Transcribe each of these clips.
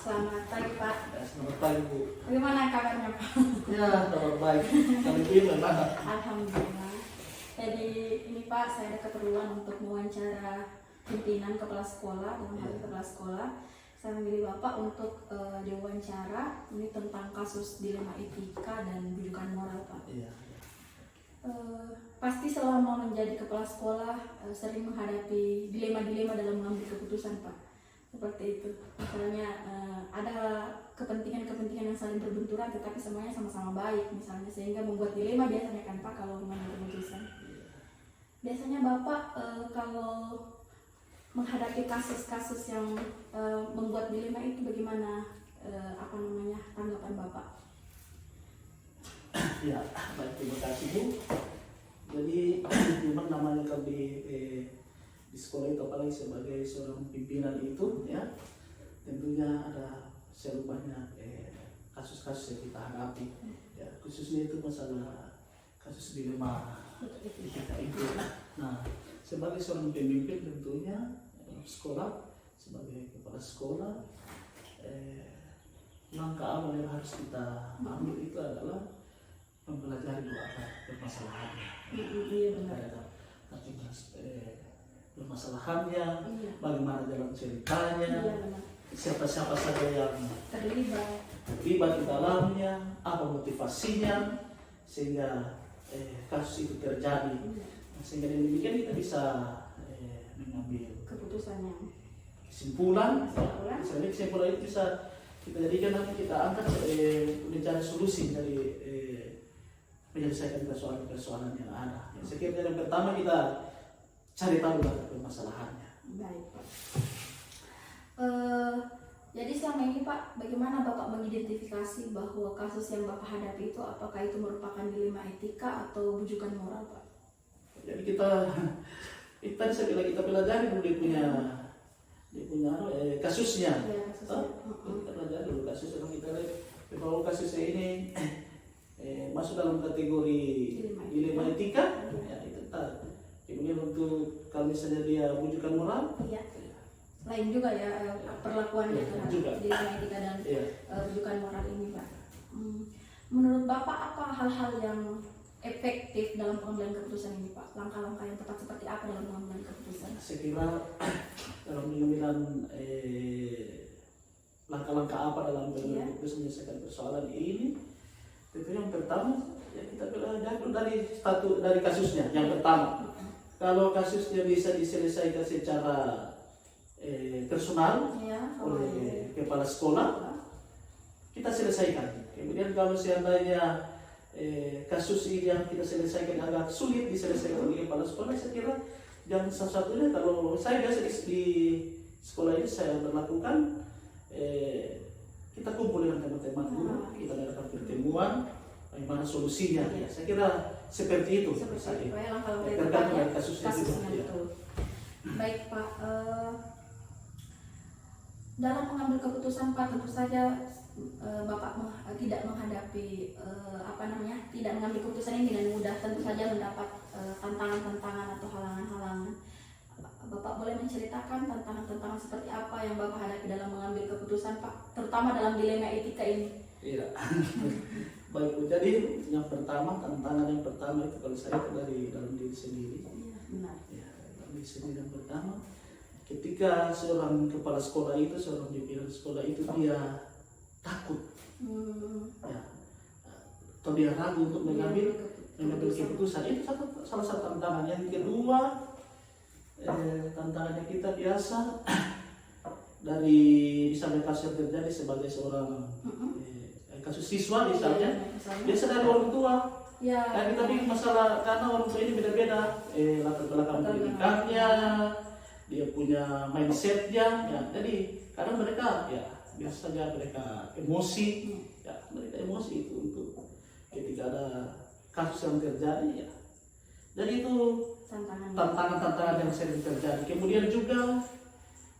Selamat pagi Pak. Ya, selamat pagi Bu. Bagaimana kabarnya Pak? Ya, kabar baik. Kami ini bagaimana? Alhamdulillah. Jadi ini Pak, saya ada keperluan untuk mewawancara pimpinan kepala sekolah, dalam hal ini kepala sekolah. Saya memilih Bapak untuk diwawancara ini tentang kasus dilema etika dan bujukan moral Pak. Iya. Pasti selama menjadi kepala sekolah sering menghadapi dilema-dilema dalam mengambil keputusan Pak. Seperti itu. Misalnya ada kepentingan-kepentingan yang saling berbenturan tetapi semuanya sama-sama baik misalnya, sehingga membuat dilema biasanya kan Pak kalau mengambil keputusan. Biasanya Bapak kalau menghadapi kasus-kasus yang membuat dilema itu bagaimana tanggapan Bapak? Ya, baik, terima kasih Bu. Jadi memang namanya kami di sekolah itu apalagi sebagai seorang pimpinan itu ya, tentunya ada selalu banyak kasus-kasus yang kita hadapi ya, khususnya itu masalah kasus dilema etika itu. Nah, sebagai seorang pemimpin tentunya sekolah, sebagai kepala sekolah, langkah awal yang harus kita ambil itu adalah mempelajari dua permasalahannya. Iya benar. Permasalahannya, bagaimana jalan ceritanya, Iya, siapa-siapa saja yang terlibat di dalamnya, apa motivasinya, sehingga kasus itu terjadi. Sehingga dengan demikian kita bisa mengambil keputusannya. kesimpulan. Misalnya kesimpulan itu bisa kita jadikan, nanti kita angkat mencari solusi dari menyelesaikan persoalan-persoalan yang ada. Saya kira yang pertama kita cari tahu permasalahannya. Baik Pak. Jadi selama ini Pak, bagaimana Bapak mengidentifikasi bahwa kasus yang Bapak hadapi itu apakah itu merupakan dilema etika atau bujukan moral Pak? Jadi kita saya bilang kita pelajari dulu dia punya kasusnya. Ya, kasusnya. Kita pelajari dulu kasusnya, kita lihat bahwa kasusnya ini masuk dalam kategori dilema etika. Ya, itu tak. Kemudian untuk kalau misalnya dia bujukan moral, iya. Lain juga ya perlakuannya terhadap dilema etika dan bujukan moral ini Pak. Menurut Bapak apa hal-hal yang efektif dalam pengambilan keputusan ini Pak? Langkah-langkah yang tepat seperti apa dalam pengambilan keputusan? Saya kira dalam pengambilan langkah-langkah apa dalam pengambilan keputusan menyelesaikan persoalan ini, tentunya yang pertama ya kita belajar dari kasusnya. Yang pertama, kalau kasusnya bisa diselesaikan secara personal oleh kepala sekolah, kita selesaikan. Kemudian kalau seandainya kasus ini yang kita selesaikan agak sulit diselesaikan oleh kepala sekolah, saya kira yang salah satunya, kalau saya biasa di sekolah ini saya berlakukan, kita kumpul dengan teman-teman dulu, kita adakan pertemuan, bagaimana solusinya. Ya, saya kira seperti itu. Tergantung dari kasusnya juga. Betul. Baik Pak, dalam mengambil keputusan Pak, tentu saja Bapak tidak menghadapi tidak mengambil keputusan ini dengan mudah, tentu saja mendapat tantangan-tantangan atau halangan-halangan. Bapak boleh menceritakan tantangan-tantangan seperti apa yang Bapak hadapi dalam mengambil keputusan Pak, terutama dalam dilema etika ini? Iya. Baik, jadi yang pertama, tantangan yang pertama itu kalau saya dari dalam diri sendiri. Iya, benar. Ya, dalam diri sendiri yang pertama, ketika seorang kepala sekolah itu, seorang pimpinan sekolah itu dia takut, ya, atau dia ragu untuk mengambil keputusan, itu salah satu tantangan. Yang kedua, tantangannya kita biasa dari misalnya kasus yang terjadi sebagai seorang kasus siswa misalnya, biasa dari orang tua. Ya. Dan kita bikin masalah karena orang tua ini beda-beda, latar belakang pendidikannya, dia punya mindsetnya, ya. Jadi kadang mereka ya biasa saja mereka emosi, ya mereka emosi itu untuk ketika ada kasus yang terjadi ya. Jadi itu tantangan-tantangan yang sering terjadi. Kemudian juga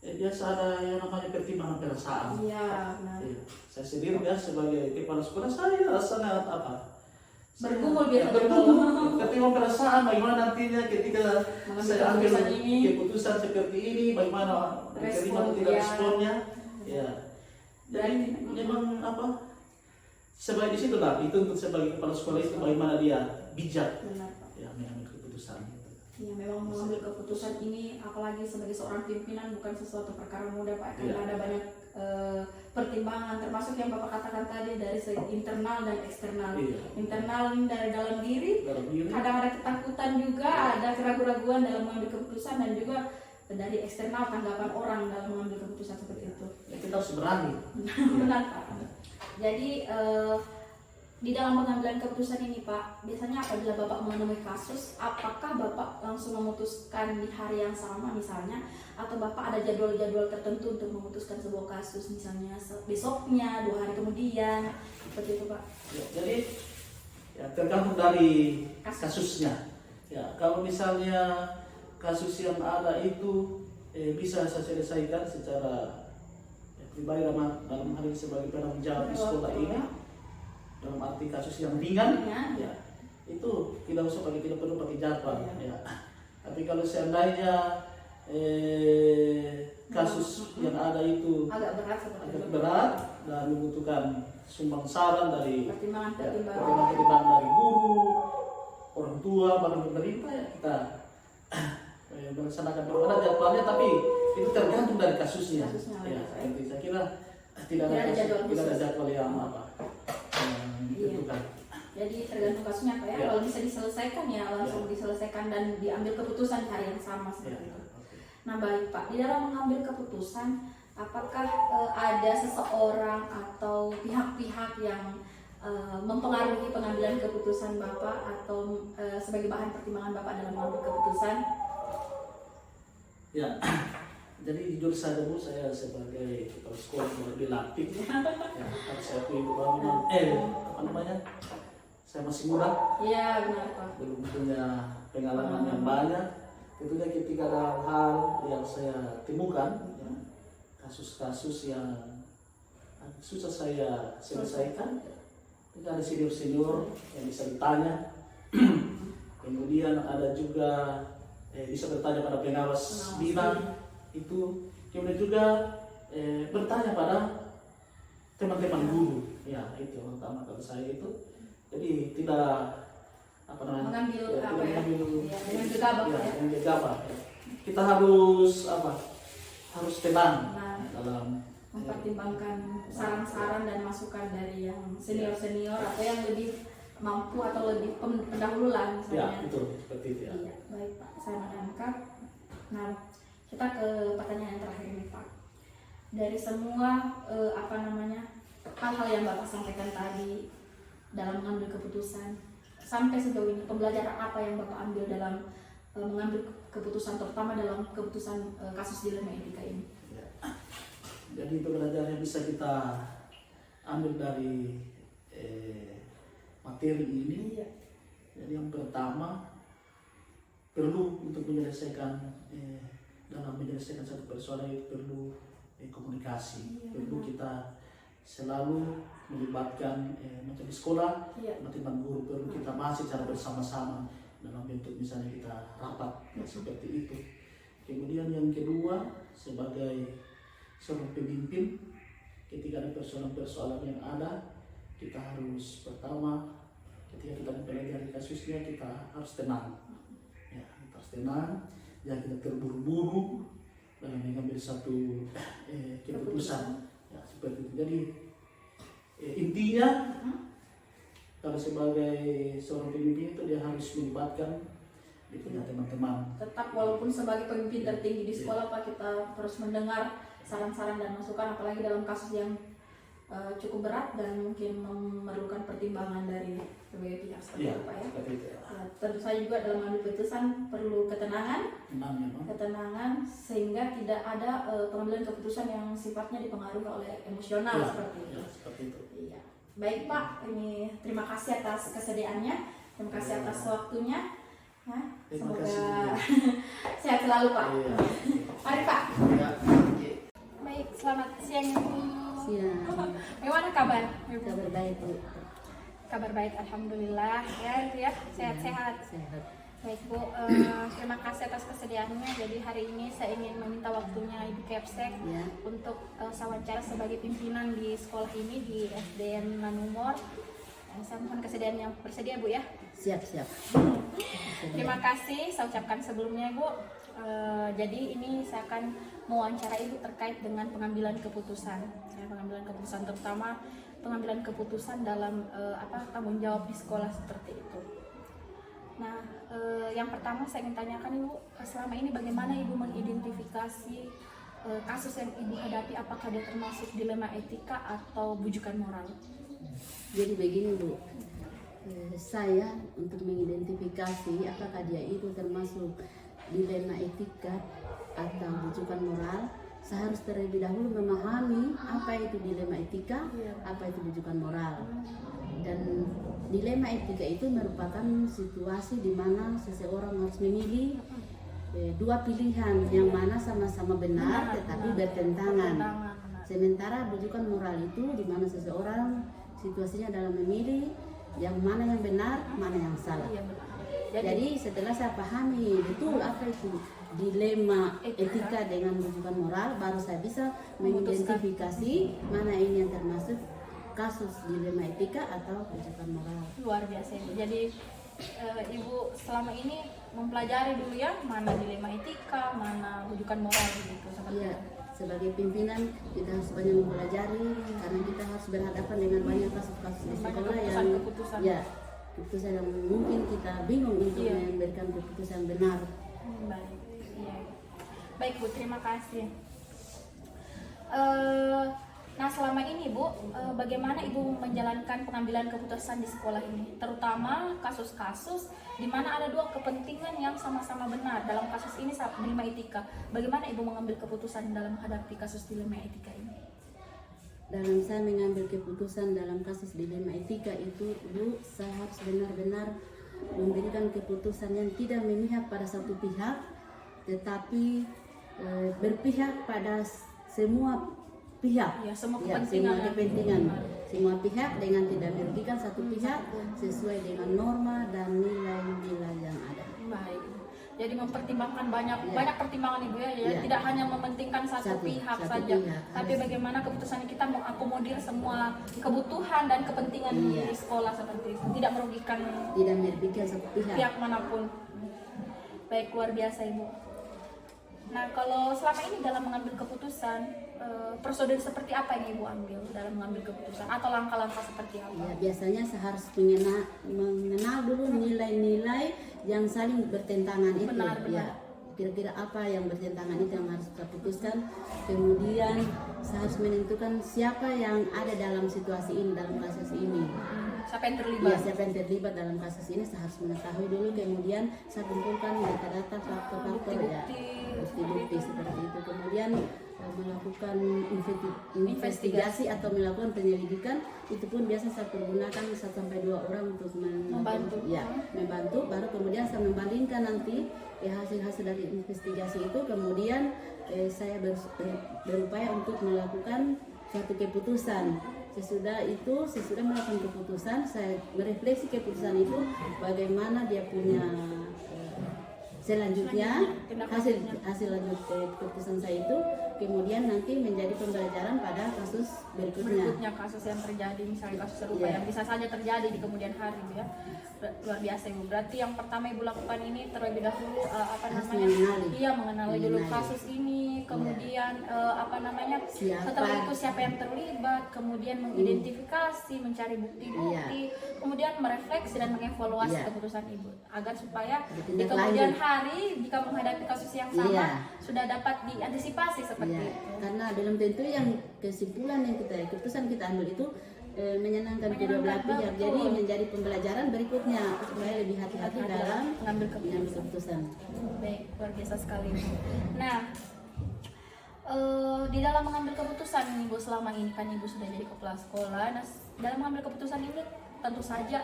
biasa ada yang namanya pertimbangan perasaan. Iya, benar. Saya sendiri ya sebagai kepala sekolah saya sangat bergumul biasa pertimbangan perasaan, bagaimana nantinya ketika saya ambil keputusan seperti ini, bagaimana diterima atau tidak responnya. Ya. Jadi memang sebagai di situ lah dituntut sebagai kepala sekolah itu bagaimana dia bijak Benar Pak. ya mengambil keputusan gitu. Ya memang mengambil keputusan ini apalagi sebagai seorang pimpinan bukan sesuatu perkara mudah Pak, karena Iya. ada banyak pertimbangan termasuk yang Bapak katakan tadi dari segi internal dan eksternal. Iya. Internal dari dalam diri, Dalam diri kadang ada ketakutan juga, ada keraguan-raguan dalam mengambil keputusan dan juga dari eksternal tanggapan orang dalam mengambil keputusan seperti itu. ya, kita harus berani. Benar Pak. Jadi di dalam pengambilan keputusan ini Pak, biasanya apabila Bapak menemui kasus, apakah Bapak langsung memutuskan di hari yang sama misalnya, atau Bapak ada jadwal-jadwal tertentu untuk memutuskan sebuah kasus, misalnya besoknya, 2 hari kemudian, seperti itu Pak? Ya, jadi ya, tergantung dari kasusnya. Ya, kalau misalnya kasus yang ada itu bisa saya selesaikan secara pribadi dalam hal ini sebagai penanggung jawab di sekolah ini, dalam arti kasus yang ringan, ya itu tidak perlu pakai jadwal. Ya. Tapi kalau seandainya kasus yang ada itu Agak berat seperti agak itu. berat dan membutuhkan sumbang saran dari Pertimbangan-pertimbangan. dari guru, orang tua, bahkan pemerintah, ya kita melaksanakan ada jadwalnya, tapi itu tergantung dari kasusnya. Ya, jadi saya kira tidak ada jadwal yang ditentukan. Jadi tergantung kasusnya Pak ya. Ya. Kalau bisa diselesaikan ya langsung diselesaikan dan diambil keputusan hari yang sama seperti itu. Nah baik Pak, di dalam mengambil keputusan, apakah ada seseorang atau pihak-pihak yang mempengaruhi pengambilan keputusan Bapak atau sebagai bahan pertimbangan Bapak dalam mengambil keputusan? Ya, jadi jujur saja Bu, saya sebagai kepala sekolah mulai dilatih. Ya, harus saya akui bahwa memang saya masih muda, Iya benar Pak. belum punya pengalaman yang banyak. Tentunya ketika ada hal yang saya temukan, ya, kasus-kasus yang susah saya selesaikan, ya, ada senior-senior yang bisa ditanya. Kemudian ada juga bisa bertanya pada pengawas bina itu, kemudian juga bertanya pada teman-teman guru. Ya itu yang utama kalau saya itu. Jadi tidak Mengambil dengan gegabah ya, ya. dengan gegabah. Ya. Kita harus harus tenang dalam mempertimbangkan saran-saran dan masukan dari yang senior-senior atau yang lebih mampu atau lebih pendahulu lah misalnya. Ya, betul, seperti itu ya. Iya, baik Pak, saya menangkap. Nah, kita ke pertanyaan yang terakhir ini Pak. Dari semua hal-hal yang Bapak sampaikan tadi dalam mengambil keputusan, sampai sejauh ini pembelajaran apa yang Bapak ambil dalam mengambil keputusan, terutama dalam keputusan kasus dilema etika ini? Ya. Jadi pembelajaran yang bisa kita ambil dari materi ini, jadi yang pertama perlu untuk menyelesaikan dalam menyelesaikan satu persoalan itu perlu komunikasi, perlu kita selalu melibatkan macam di sekolah, teman guru, perlu kita bahas secara bersama-sama dalam bentuk misalnya kita rapat seperti itu. Kemudian yang kedua, sebagai seorang pemimpin, ketika ada persoalan-persoalan yang ada, kita harus pertama ketika kita mempelajari kasusnya kita harus tenang. Ya, kita harus tenang, jangan kita terburu-buru dalam mengambil satu keputusan. Ya, seperti itu. Jadi intinya kalau sebagai seorang pemimpin itu dia harus melibatkan dia punya teman-teman. Tetap walaupun sebagai pemimpin tertinggi di sekolah Pak, kita terus mendengar saran-saran dan masukan, apalagi dalam kasus yang cukup berat dan mungkin memerlukan pertimbangan dari berbagai pihak seperti itu Pak ya. Tentu saja juga dalam mengambil keputusan perlu ketenangan sehingga tidak ada pengambilan keputusan yang sifatnya dipengaruhi oleh emosional seperti itu. Iya. Baik Pak, ini terima kasih atas kesediaannya, terima kasih atas waktunya. Nah, semoga sehat selalu Pak. Mari Pak. Baik, selamat siang Ibu. Siang. Bagaimana kabar? Kabar baik Bu. Kabar baik, alhamdulillah. Ya itu ya, sehat-sehat. Sehat. Baik Bu, terima kasih atas kesediaannya. Jadi hari ini saya ingin meminta waktunya Ibu Kepsek Ya. untuk wawancara sebagai pimpinan di sekolah ini di SDN Manumor. Saya mohon kesediaan yang bersedia Bu ya. Siap. Terima kasih saya ucapkan sebelumnya Bu. Jadi ini saya akan mewawancara Ibu terkait dengan pengambilan keputusan. Pengambilan keputusan terutama pengambilan keputusan dalam tanggung jawab di sekolah seperti itu. Nah, yang pertama saya ingin tanyakan Ibu, selama ini bagaimana Ibu mengidentifikasi kasus yang Ibu hadapi, apakah dia termasuk dilema etika atau bujukan moral? Jadi begini Bu, saya untuk mengidentifikasi apakah dia itu termasuk dilema etika atau bujukan moral, saya harus terlebih dahulu memahami apa itu dilema etika, apa itu bujukan moral. Dan dilema etika itu merupakan situasi di mana seseorang harus memilih dua pilihan yang mana sama-sama benar tetapi bertentangan. Sementara bujukan moral itu di mana seseorang situasinya dalam memilih yang mana yang benar, mana yang salah. Jadi setelah saya pahami betul apa itu dilema etika dengan bujukan moral, baru saya bisa mengidentifikasi mana ini yang termasuk kasus dilema etika atau bujukan moral. Luar biasa Ibu. Jadi Ibu selama ini mempelajari dulu ya mana dilema etika, mana bujukan moral gitu seperti Iya, itu. sebagai pimpinan kita harus banyak mempelajari karena kita harus berhadapan dengan banyak kasus-kasus di sekolah yang keputusan yang mungkin kita bingung untuk memberikan keputusan benar. Baik. Iya. Baik Bu, terima kasih. Nah selama ini Bu, bagaimana Ibu menjalankan pengambilan keputusan di sekolah ini? Terutama kasus-kasus di mana ada dua kepentingan yang sama-sama benar. Dalam kasus ini dilema etika. Bagaimana Ibu mengambil keputusan dalam menghadapi kasus dilema etika ini? Dalam saya mengambil keputusan dalam kasus dilema etika itu, Bu, saya harus benar-benar memberikan keputusan yang tidak memihak pada satu pihak, tetapi berpihak pada semua pihak, semua kepentingan, semua pihak dengan tidak merugikan satu pihak sesuai dengan norma dan nilai-nilai yang ada. Baik. Jadi mempertimbangkan banyak pertimbangan Ibu ya, tidak hanya mementingkan satu pihak saja, tapi bagaimana keputusan kita mengakomodir semua kebutuhan dan kepentingan di sekolah seperti itu, tidak merugikan satu pihak manapun. Baik, luar biasa Ibu. Nah, kalau selama ini dalam mengambil keputusan, prosedur seperti apa yang Ibu ambil dalam mengambil keputusan atau langkah-langkah seperti apa? Ya, biasanya saya harus mengenal dulu nilai-nilai yang saling bertentangan itu. Ya, kira-kira apa yang bertentangan itu yang harus kita putuskan. Kemudian saya harus menentukan siapa yang ada dalam situasi ini, dalam kasus ini. Siapa yang terlibat? Ya, siapa yang terlibat dalam kasus ini saya harus mengetahui dulu. Kemudian saya kumpulkan data-data, faktor-faktor, bukti-bukti seperti itu. Kemudian melakukan investigasi atau melakukan penyelidikan, itu pun biasa saya pergunakan 1-2 orang untuk membantu. Baru kemudian saya membandingkan nanti hasil-hasil dari investigasi itu. Kemudian saya berupaya untuk melakukan suatu keputusan. Sesudah melakukan keputusan, saya merefleksi keputusan itu bagaimana dia punya selanjutnya hasil lanjut keputusan saya itu, kemudian nanti menjadi pembelajaran pada kasus berikutnya kasus yang terjadi, misalnya kasus serupa yang bisa saja terjadi di kemudian hari ya. Luar biasa Ibu. Berarti yang pertama Ibu lakukan ini terlebih dahulu mengenali dulu kasus ini, kemudian setelah itu siapa yang terlibat, kemudian mengidentifikasi, mencari bukti-bukti, kemudian merefleksi dan mengevaluasi keputusan Ibu agar supaya di kemudian hari jika menghadapi kasus yang sama sudah dapat diantisipasi seperti itu. Karena belum tentu yang kesimpulan yang keputusan kita ambil itu menyenangkan kedua belah pihak. Jadi menjadi pembelajaran berikutnya supaya lebih hati-hati dalam mengambil keputusan. Baik, luar biasa sekali. Nah, di dalam mengambil keputusan Ibu selama ini kan Ibu sudah jadi kepala sekolah. Nah, dalam mengambil keputusan ini tentu saja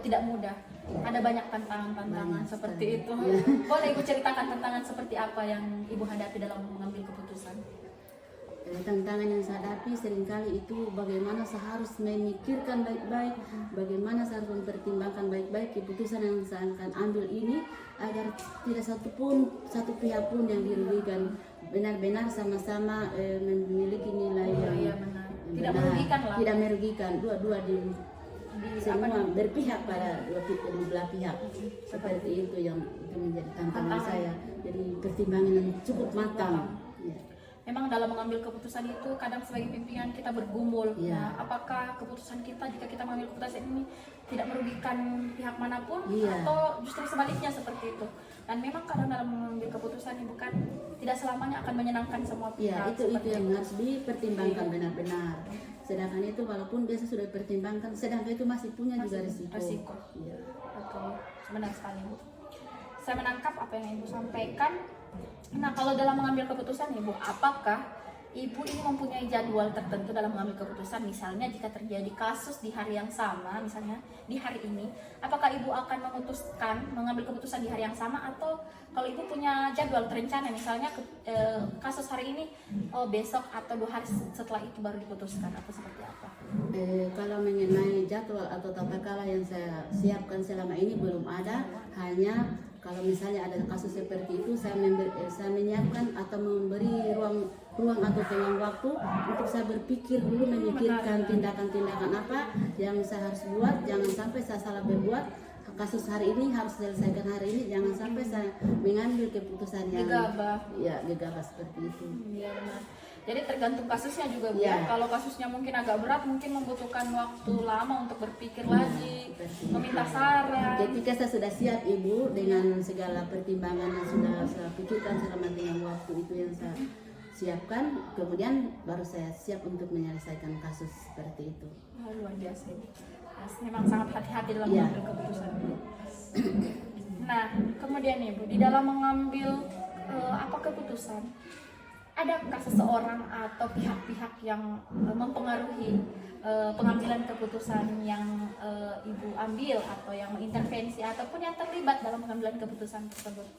tidak mudah. Ada banyak tantangan seperti itu. Boleh Ibu ceritakan tantangan seperti apa yang Ibu hadapi dalam mengambil keputusan? tantangan yang saya hadapi seringkali itu bagaimana saya harus memikirkan baik-baik, bagaimana saya harus mempertimbangkan baik-baik keputusan yang saya akan ambil ini agar tidak satu pihak pun yang dirugikan, benar-benar sama-sama memiliki nilai yang benar. Tidak merugikan lah. Tidak merugikan, dua-dua semua berpihak pada dua belah pihak. Seperti itu yang itu menjadi tantangan saya. Jadi pertimbangan yang cukup matang. Ya. Memang dalam mengambil keputusan itu kadang sebagai pimpinan kita bergumul. Iya. Nah, apakah keputusan kita jika kita mengambil keputusan ini tidak merugikan pihak manapun Iya. atau justru sebaliknya seperti itu. Dan memang kadang dalam mengambil keputusan ini bukan tidak selamanya akan menyenangkan semua Ya, pihak. itu seperti yang harus dipertimbangkan Iya. benar-benar. Sedangkan itu walaupun biasa sudah dipertimbangkan, sedangkan itu masih punya juga risiko. resiko. Iya. Betul, benar sekali Bu. Saya menangkap apa yang Ibu sampaikan. Nah, kalau dalam mengambil keputusan Ibu, apakah Ibu ini mempunyai jadwal tertentu dalam mengambil keputusan? Misalnya jika terjadi kasus di hari yang sama, misalnya di hari ini, apakah Ibu akan memutuskan mengambil keputusan di hari yang sama, atau kalau Ibu punya jadwal terencana, misalnya kasus hari ini, besok atau 2 hari setelah itu baru diputuskan, atau seperti apa? Kalau mengenai jadwal atau tata cara yang saya siapkan selama ini belum ada, hanya kalau misalnya ada kasus seperti itu saya menyiapkan atau memberi ruang atau tenggang waktu untuk saya berpikir dulu, memikirkan tindakan-tindakan apa yang saya harus buat, jangan sampai saya salah berbuat. Kasus hari ini harus selesaikan hari ini, jangan sampai saya mengambil keputusan yang gegabah seperti itu. Iya benar. Jadi tergantung kasusnya juga Bu. Iya. Kalau kasusnya mungkin agak berat, mungkin membutuhkan waktu lama untuk berpikir lagi, meminta saran. Ketika saya sudah siap Ibu dengan segala pertimbangan yang sudah saya pikirkan selama dengan waktu itu yang saya siapkan, kemudian baru saya siap untuk menyelesaikan kasus seperti itu. Luar biasa Ibu. Memang sangat hati-hati dalam Iya. mengambil keputusan. Nah, kemudian Ibu, di dalam mengambil keputusan, adakah seseorang atau pihak-pihak yang mempengaruhi pengambilan keputusan yang Ibu ambil, atau yang mengintervensi ataupun yang terlibat dalam pengambilan keputusan tersebut?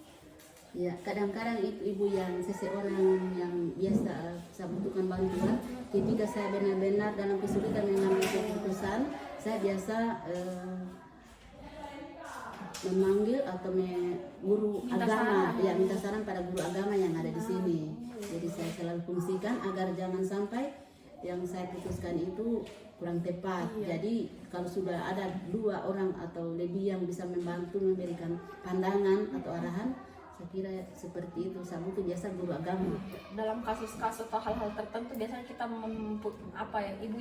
Ya, kadang-kadang ibu yang seseorang yang biasa saya butuhkan bantuan, ketika saya benar-benar dalam kesulitan mengambil keputusan, saya biasa memanggil atau guru agama, minta saran pada guru agama yang ada di sini. Jadi saya selalu fungsikan agar jangan sampai yang saya putuskan itu kurang tepat. Jadi kalau sudah ada 2 orang atau lebih yang bisa membantu memberikan pandangan atau arahan, saya kira seperti itu. Saya butuh biasa guru agama. Dalam kasus-kasus atau hal-hal tertentu biasanya kita Ibu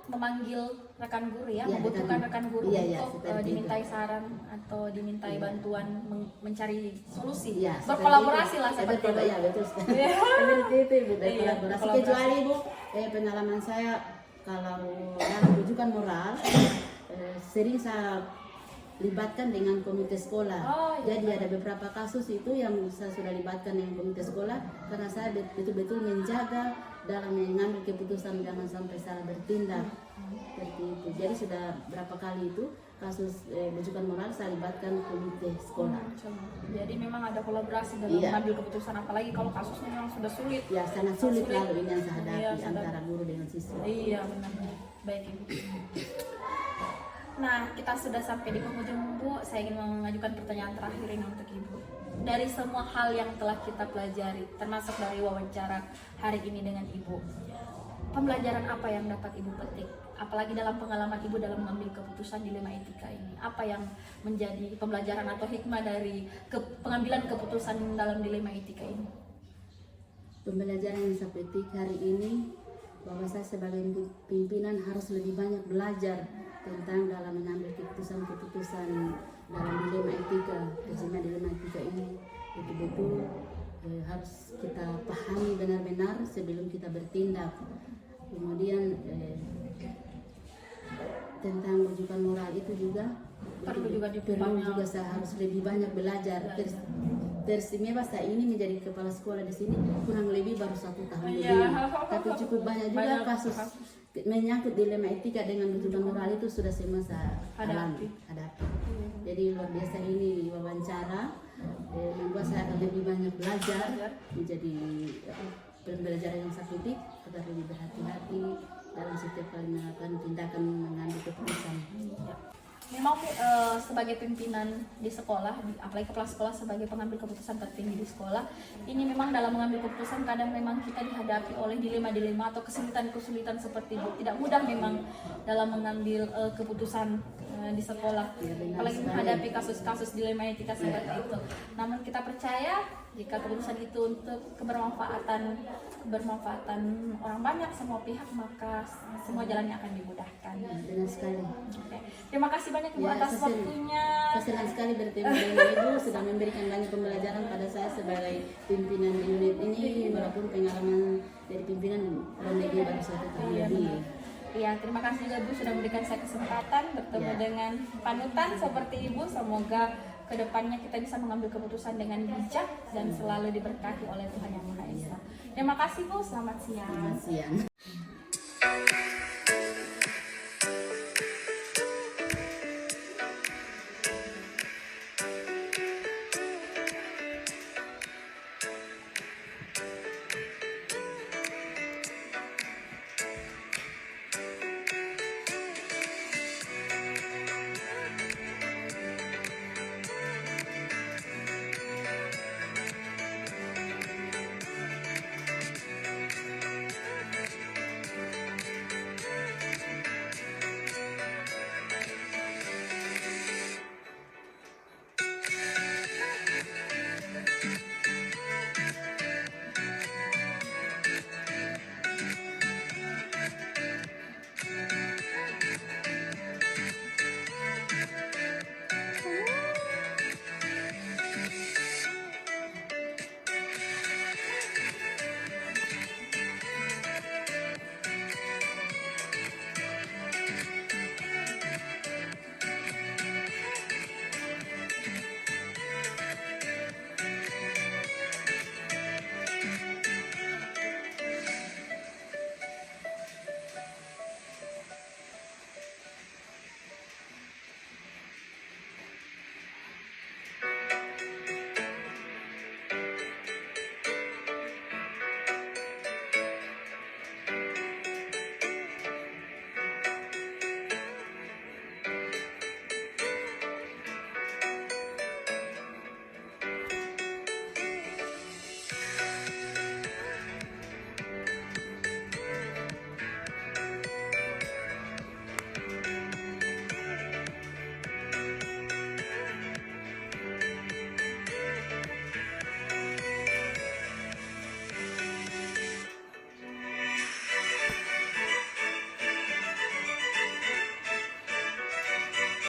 memanggil rekan guru ya, membutuhkan rekan guru untuk dimintai saran atau dimintai bantuan mencari solusi, berkolaborasi lah seperti itu. Ya, betul sekali. Seperti itu Ibu, berkolaborasi. Kecuali Ibu, pengalaman saya kalau dalam rujukan moral, sering saya libatkan dengan komite sekolah. Jadi ada beberapa kasus itu yang saya sudah libatkan dengan komite sekolah karena saya betul-betul menjaga dalam mengambil keputusan jangan sampai salah bertindak. Seperti itu. Jadi sudah berapa kali itu kasus rujukan moral saya libatkan komite sekolah. Jadi memang ada kolaborasi dalam mengambil keputusan, apalagi kalau kasusnya memang sudah sulit. Ya, sangat sulit lalu ini yang saya hadapi antara guru dengan siswa. Iya benar. Baik Ibu. Nah, kita sudah sampai di penghujung Bu. Saya ingin mengajukan pertanyaan terakhir ini untuk Ibu. Dari semua hal yang telah kita pelajari, termasuk dari wawancara hari ini dengan Ibu, pembelajaran apa yang dapat Ibu petik? Apalagi dalam pengalaman Ibu dalam mengambil keputusan dilema etika ini. Apa yang menjadi pembelajaran atau hikmah dari pengambilan keputusan dalam dilema etika ini? Pembelajaran yang saya petik hari ini, bahwa saya sebagai pimpinan harus lebih banyak belajar tentang dalam mengambil keputusan-keputusan dalam dilema etika. Khususnya dilema etika ini betul-betul harus kita pahami benar-benar sebelum kita bertindak. Kemudian tentang rujukan moral itu juga perlu juga saya harus lebih banyak belajar teristimewa saya ini menjadi kepala sekolah di sini kurang lebih baru 1 tahun Iya. lebih, tapi cukup banyak juga Banyak kasus menyangkut dilema etika dengan rujukan moral itu sudah saya masa Hadapi. hadapi. Jadi luar biasa ini wawancara membuat saya akan lebih banyak belajar menjadi pembelajaran yang sakit agar lebih berhati-hati dalam setiap kali melakukan tindakan mengambil keputusan. Memang sebagai pimpinan di sekolah, apalagi kepala sekolah sebagai pengambil keputusan tertinggi di sekolah, ini memang dalam mengambil keputusan kadang memang kita dihadapi oleh dilema-dilema atau kesulitan-kesulitan seperti itu. Tidak mudah memang dalam mengambil keputusan di sekolah, apalagi menghadapi kasus-kasus dilema etika seperti itu. Namun kita percaya jika keputusan itu untuk kebermanfaatan orang banyak, semua pihak, maka semua jalannya akan dimudahkan. Benar sekali. Oke. Terima kasih banyak Ibu Ya, atas waktunya. Saya senang sekali bertemu dengan Ibu, sudah memberikan banyak pembelajaran pada saya sebagai pimpinan di unit ini, walaupun pengalaman dari pimpinan kurang lebih baru 1 tahun Iya, lebih. benar. Iya, terima kasih juga Bu sudah memberikan saya kesempatan bertemu Ya. dengan panutan seperti Ibu. Semoga kedepannya kita bisa mengambil keputusan dengan bijak dan selalu diberkati oleh Tuhan Yang Maha Esa. Terima kasih Bu, selamat siang. Selamat siang.